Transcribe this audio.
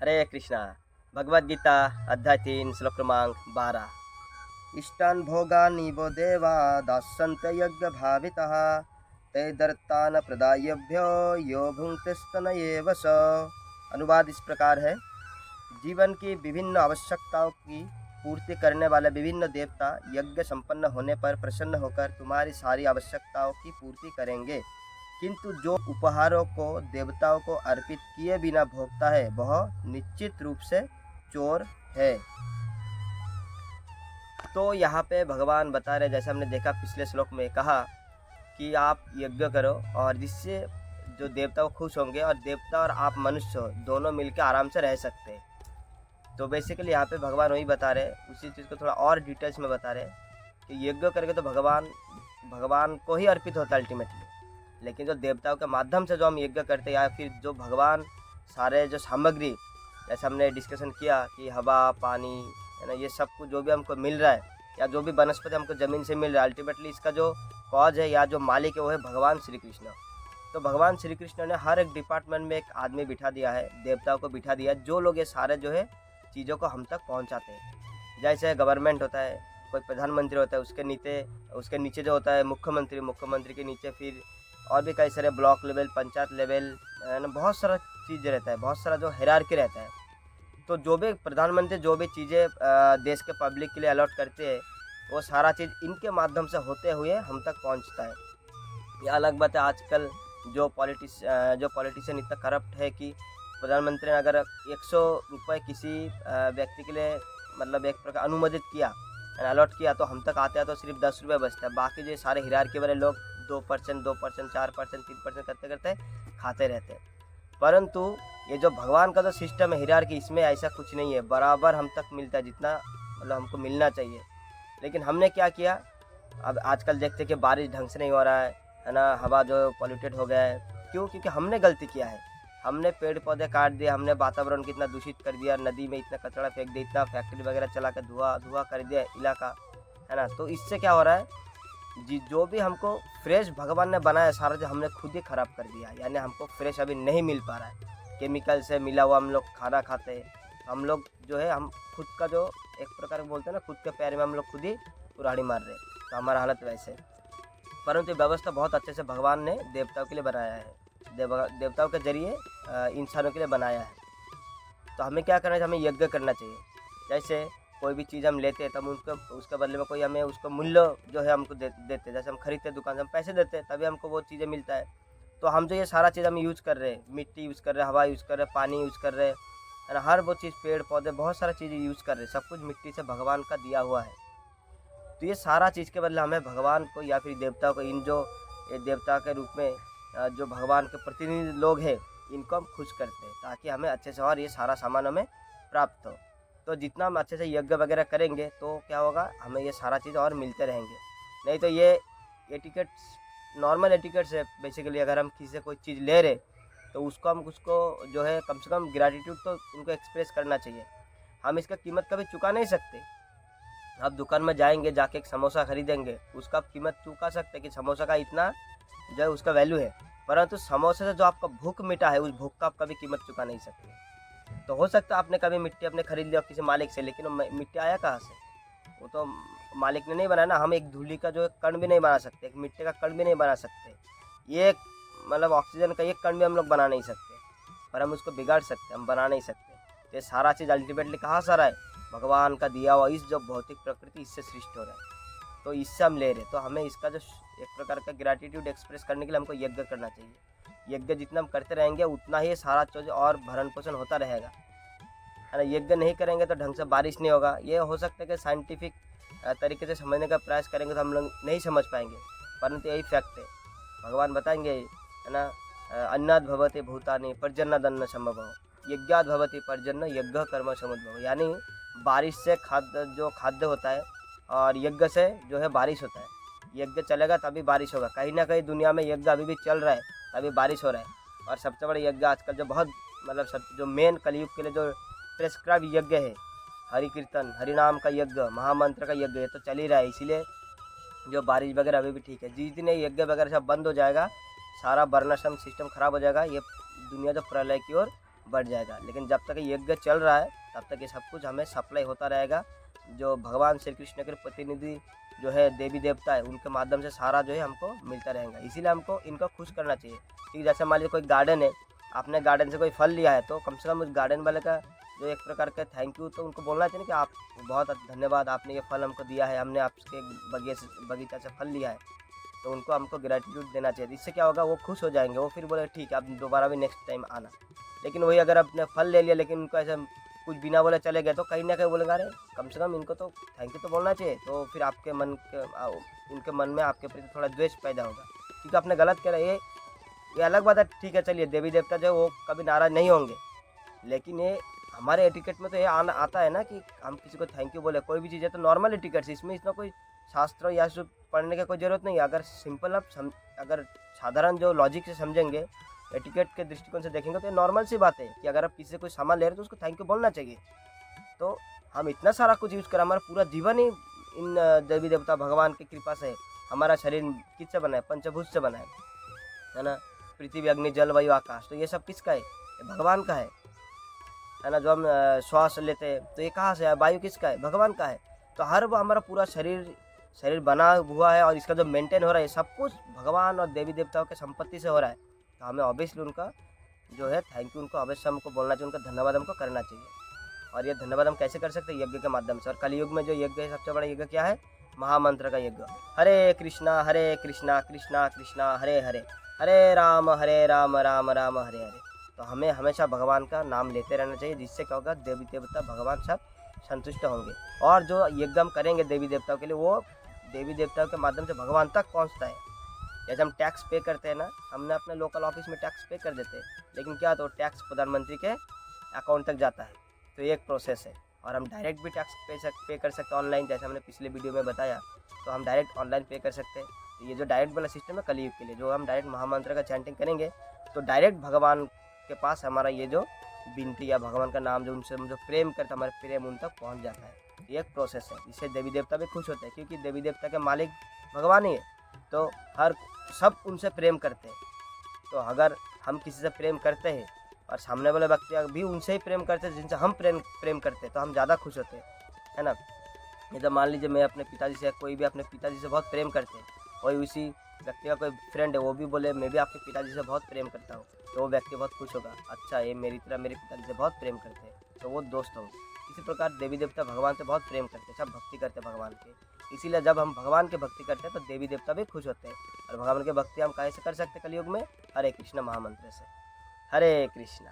हरे कृष्णा। भगवद गीता अध्याय 3 श्लोक क्रमांक 12। इष्टान भोगानि वो देवा दास्यन्त यज्ञ भावितः ते दत्तान प्रदायभ्यो यो भुङ्क्तेस्तन एव स। अनुवाद इस प्रकार है। जीवन की विभिन्न आवश्यकताओं की पूर्ति करने वाले विभिन्न देवता यज्ञ संपन्न होने पर प्रसन्न होकर तुम्हारी सारी आवश्यकताओं की पूर्ति करेंगे, किंतु जो उपहारों को देवताओं को अर्पित किए बिना भोगता है वह निश्चित रूप से चोर है। तो यहाँ पे भगवान बता रहे, जैसे हमने देखा पिछले श्लोक में कहा कि आप यज्ञ करो और जिससे जो देवता वो खुश होंगे और देवता और आप मनुष्य दोनों मिलकर आराम से रह सकते हैं। तो बेसिकली यहाँ पे भगवान वही बता रहे, उसी चीज़ को थोड़ा और डिटेल्स में बता रहे कि यज्ञ करके तो भगवान को ही अर्पित होता है अल्टीमेटली, लेकिन जो देवताओं के माध्यम से जो हम यज्ञ करते हैं या फिर जो भगवान सारे जो सामग्री, जैसे हमने डिस्कशन किया कि हवा पानी है ना, ये सब कुछ जो भी हमको मिल रहा है या जो भी वनस्पति हमको ज़मीन से मिल रहा है, अल्टीमेटली इसका जो कॉज है या जो मालिक है वो है भगवान श्री कृष्ण। तो भगवान श्री कृष्ण ने हर एक डिपार्टमेंट में एक आदमी बिठा दिया है, देवताओं को बिठा दिया है, जो लोग ये सारे जो है चीज़ों को हम तक पहुँचाते हैं। जैसे गवर्नमेंट होता है, कोई प्रधानमंत्री होता है, उसके नीचे जो होता है मुख्यमंत्री के नीचे फिर और भी कई सारे ब्लॉक लेवल, पंचायत लेवल ना, बहुत सारा चीज़ रहता है, बहुत सारा जो हायरार्की रहता है। तो जो भी प्रधानमंत्री जो भी चीज़ें देश के पब्लिक के लिए अलॉट करते हैं, वो सारा चीज़ इनके माध्यम से होते हुए हम तक पहुंचता है। ये अलग बात है, आजकल जो पॉलिटिशियन इतना करप्ट है कि प्रधानमंत्री ने अगर 100 रुपये किसी व्यक्ति के लिए मतलब एक प्रकार अनुमोदित किया, अलॉट किया, तो हम तक आते हैं तो सिर्फ 10 रुपये बचता है। बाकी जो सारे हिरार्की वाले लोग 2%, 4%, 3% करते करते खाते रहते हैं। परंतु ये जो भगवान का जो सिस्टम है हिरार्की, इसमें ऐसा कुछ नहीं है, बराबर हम तक मिलता है जितना मतलब हमको मिलना चाहिए। लेकिन हमने क्या किया, अब आजकल देखते कि बारिश ढंग से नहीं हो रहा है ना, हवा जो पॉल्यूटेड हो गया है। क्यों? क्योंकि हमने गलती किया है, हमने पेड़ पौधे काट दिए, हमने वातावरण को इतना दूषित कर दिया, नदी में इतना कचरा फेंक दिया, इतना फैक्ट्री वगैरह चला कर धुआं कर दिया इलाका, है ना। तो इससे क्या हो रहा है, जो भी हमको फ्रेश भगवान ने बनाया सारा जो हमने खुद ही ख़राब कर दिया, यानी हमको फ्रेश अभी नहीं मिल पा रहा है, केमिकल से मिला हुआ हम लोग खाना खाते हैं। हम लोग जो है हम खुद का जो एक प्रकार बोलते हैं ना, खुद के पैर में हम लोग खुद ही कुल्हाड़ी मार रहे हैं, तो हमारा हालत वैसे। परंतु व्यवस्था बहुत अच्छे से भगवान ने देवताओं के लिए बनाया है, देवताओं के जरिए इंसानों के लिए बनाया है। तो हमें क्या करना चाहिए, हमें यज्ञ करना चाहिए। जैसे कोई भी चीज़ हम लेते हैं तब उसके बदले में कोई हमें उसका मूल्य जो है हमको देते, जैसे हम खरीदते हैं दुकान से, हम पैसे देते हैं तभी हमको वो चीज़ें मिलता है। तो हम जो ये सारा चीज़ हम यूज़ कर रहे हैं, मिट्टी यूज़ कर रहे हैं, हवा यूज़ कर रहे हैं, पानी यूज़ कर रहे हैं, है ना, हर वो चीज़ पेड़ पौधे बहुत सारा चीज़ें यूज़ कर रहे हैं, सब कुछ मिट्टी से भगवान का दिया हुआ है। तो ये सारा चीज़ के बदले हमें भगवान को या फिर देवता को, इन जो ये देवता के रूप में जो भगवान के प्रतिनिधि लोग हैं, इनको हम खुश करते हैं ताकि हमें अच्छे से और ये सारा सामान हमें प्राप्त हो। तो जितना हम अच्छे से यज्ञ वगैरह करेंगे तो क्या होगा, हमें ये सारा चीज़ और मिलते रहेंगे। नहीं तो ये एटिकेट्स, नॉर्मल एटिकेट्स है बेसिकली। अगर हम किसी से कोई चीज़ ले रहे तो उसको जो है कम से कम ग्रैटिट्यूड तो उनको एक्सप्रेस करना चाहिए। हम इसका कीमत कभी चुका नहीं सकते। आप दुकान में जाएंगे, जाके एक समोसा खरीदेंगे, उसका आप कीमत चुका सकते हैं कि समोसा का इतना जो है उसका वैल्यू है, परंतु समोसे से जो आपका भूख मिटा है, उस भूख का आप कभी कीमत चुका नहीं सकते। तो हो सकता है आपने कभी मिट्टी अपने खरीद लिया किसी मालिक से, लेकिन वो मिट्टी आया कहाँ से, वो तो मालिक ने नहीं बनाया ना। हम एक धूली का जो एक कण भी नहीं बना सकते, एक मिट्टी का कण भी नहीं बना सकते, ये मतलब ऑक्सीजन का एक कण भी हम लोग बना नहीं सकते, पर हम उसको बिगाड़ सकते, हम बना नहीं सकते। तो ये सारा चीज़ अल्टीमेटली कहाँ से आ रहा है, भगवान का दिया हुआ इस जो भौतिक प्रकृति, इससे सृष्टि हो रहा है। तो इससे हम ले रहे, तो हमें इसका जो एक प्रकार का ग्रैटिट्यूड एक्सप्रेस करने के लिए हमको यज्ञ करना चाहिए। यज्ञ जितना हम करते रहेंगे उतना ही सारा चीज़ और भरण पोषण होता रहेगा, है ना। यज्ञ नहीं करेंगे तो ढंग से बारिश नहीं होगा। ये हो सकता है कि साइंटिफिक तरीके से समझने का प्रयास करेंगे तो हम लोग नहीं समझ पाएंगे, परंतु यही फैक्ट है। भगवान बताएंगे, है ना, अन्नाद भवति भूतानि पर्जन्यदन्न संभव, यज्ञाद भवति पर्जन्य यज्ञ कर्म समुद्भव। यानी बारिश से खाद्य होता है और यज्ञ से जो है बारिश होता है। यज्ञ चलेगा तभी बारिश होगा। कहीं ना कहीं दुनिया में यज्ञ अभी भी चल रहा है तभी बारिश हो रहा है। और सबसे बड़ा यज्ञ आजकल जो बहुत मतलब सब जो मेन कलयुग के लिए जो प्रेस्क्राइब यज्ञ है, हरि कीर्तन, हरि नाम का यज्ञ, महामंत्र का यज्ञ, ये तो चल ही रहा है। इसीलिए जो बारिश वगैरह अभी भी ठीक है। जिस दिन ये यज्ञ वगैरह सब बंद हो जाएगा, सारा वर्णाश्रम सिस्टम खराब हो जाएगा, ये दुनिया जो प्रलय की ओर बढ़ जाएगा। लेकिन जब तक ये यज्ञ चल रहा है तब तक ये सब कुछ हमें सप्लाई होता रहेगा। जो भगवान श्री कृष्ण के प्रतिनिधि जो है देवी देवता है उनके माध्यम से सारा जो है हमको मिलता रहेगा। इसीलिए हमको इनको खुश करना चाहिए। ठीक जैसे मान लीजिए कोई गार्डन है, आपने गार्डन से कोई फल लिया है तो कम से कम उस गार्डन वाले का जो एक प्रकार का थैंक यू तो उनको बोलना चाहिए कि आप बहुत धन्यवाद, आपने ये फल हमको दिया है, हमने आपके बगीचा से फल लिया है, तो उनको हमको ग्रेटिट्यूड देना चाहिए। इससे क्या होगा, वो खुश हो जाएंगे, वो फिर बोले ठीक है आप दोबारा भी नेक्स्ट टाइम आना। लेकिन वही अगर आपने फल ले लिया लेकिन उनको ऐसे कुछ बिना बोले चले गए तो कहीं ना कहीं बोलेंगे अरे कम से कम इनको तो थैंक यू तो बोलना चाहिए। तो फिर आपके मन के उनके मन में आपके प्रति थोड़ा द्वेष पैदा होगा, क्योंकि आपने गलत करा। ये अलग बात है, ठीक है चलिए देवी देवता जो है वो कभी नाराज़ नहीं होंगे, लेकिन ये हमारे एटिकेट में तो ये आना आता है ना कि हम किसी को थैंक यू बोले। कोई भी चीज़ है तो नॉर्मल एटिकेट से, इसमें इतना कोई शास्त्र या सब पढ़ने की कोई ज़रूरत नहीं है। अगर सिंपल आप अगर साधारण जो लॉजिक से समझेंगे, एटिकेट के दृष्टिकोण से देखेंगे तो ये नॉर्मल सी बात है कि अगर आप किसी से कोई सामान ले रहे हो तो उसको थैंक यू बोलना चाहिए। तो हम इतना सारा कुछ यूज़ करें, हमारा पूरा जीवन ही इन देवी देवता भगवान की कृपा से। हमारा शरीर किससे बना है, पंचभूत से बना है ना, पृथ्वी अग्नि जल वायु आकाश, तो ये सब किसका है, ये भगवान का है ना। जो हम श्वास लेते हैं तो ये कहाँ से है, वायु किसका है, भगवान का है। तो हर वो हमारा पूरा शरीर बना हुआ है और इसका जो मेंटेन हो रहा है सब कुछ भगवान और देवी देवताओं के संपत्ति से हो रहा है। तो हमें ऑब्वियसली उनका जो है थैंक यू उनको अवश्य हमको बोलना चाहिए, उनका धन्यवाद हमको करना चाहिए। और ये धन्यवाद हम कैसे कर सकते हैं, यज्ञ के माध्यम से। और कलयुग में जो यज्ञ है सबसे बड़ा यज्ञ क्या है, महामंत्र का यज्ञ। हरे कृष्णा कृष्णा कृष्णा हरे हरे, हरे राम राम राम हरे हरे। तो हमें हमेशा भगवान का नाम लेते रहना चाहिए, जिससे क्या होगा देवी देवता भगवान सब संतुष्ट होंगे। और जो यज्ञ हम करेंगे देवी देवताओं के लिए वो देवी देवताओं के माध्यम से भगवान तक पहुंचता है। जैसे हम टैक्स पे करते हैं ना, हमने अपने लोकल ऑफिस में टैक्स पे कर देते हैं, लेकिन क्या तो टैक्स प्रधानमंत्री के अकाउंट तक जाता है, तो ये एक प्रोसेस है। और हम डायरेक्ट भी टैक्स पे कर सकते हैं ऑनलाइन, जैसे हमने पिछले वीडियो में बताया, तो हम डायरेक्ट ऑनलाइन पे कर सकते हैं। तो ये जो डायरेक्ट वाला सिस्टम है कलयुग के लिए, जो हम डायरेक्ट महामंत्र का चैंटिंग करेंगे तो डायरेक्ट भगवान के पास हमारा ये जो विनती या भगवान का नाम जो उनसे हम जो प्रेम करते हमारे प्रेम उन तक पहुँच जाता है। ये एक प्रोसेस है, इससे देवी देवता भी खुश होते हैं, क्योंकि देवी देवता के मालिक भगवान ही है, तो हर सब उनसे प्रेम करते हैं। तो अगर हम किसी से प्रेम करते हैं और सामने वाले व्यक्ति भी उनसे ही प्रेम करते हैं जिनसे हम प्रेम करते हैं, तो हम ज़्यादा खुश होते हैं, है ना। ये तो मान लीजिए मैं अपने पिताजी से, कोई भी अपने पिताजी से बहुत प्रेम करते हैं, और उसी व्यक्ति का कोई फ्रेंड है वो भी बोले मैं भी आपके पिताजी से बहुत प्रेम करता हूँ, तो वो व्यक्ति बहुत खुश होगा, अच्छा ये मेरी तरह मेरे पिताजी से बहुत प्रेम करते हैं, तो वो दोस्त होंगे। इसी प्रकार देवी देवता भगवान से बहुत प्रेम करते हैं, सब भक्ति करते हैं भगवान की। इसीलिए जब हम भगवान की भक्ति करते हैं तो देवी देवता भी खुश होते हैं। और भगवान की भक्ति हम कैसे कर सकते हैं कलयुग में, हरे कृष्ण महामंत्र से। हरे कृष्णा।